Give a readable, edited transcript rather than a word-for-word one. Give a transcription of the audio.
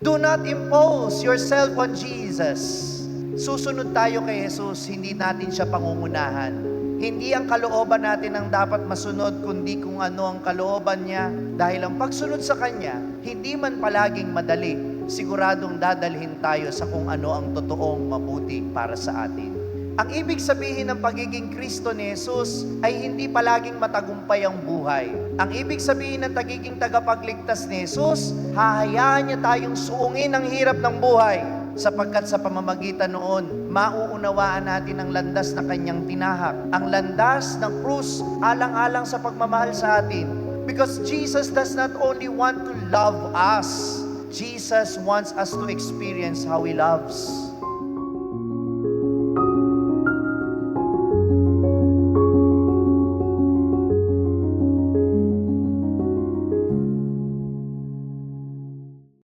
Do not impose yourself on Jesus. Susunod tayo kay Jesus, hindi natin siya pangungunahan. Hindi ang kalooban natin ang dapat masunod, kundi kung ano ang kalooban niya. Dahil ang pagsunod sa Kanya, hindi man palaging madali, siguradong dadalhin tayo sa kung ano ang totoong mabuti para sa atin. Ang ibig sabihin ng pagiging Kristo ni Jesus ay hindi palaging matagumpay ang buhay. Ang ibig sabihin ng pagiging tagapagligtas ni Jesus, hahayaan niya tayong suungin ang hirap ng buhay. Sapagkat sa pamamagitan noon, mauunawaan natin ang landas na Kanyang tinahak. Ang landas ng krus, alang-alang sa pagmamahal sa atin. Because Jesus does not only want to love us, Jesus wants us to experience how He loves.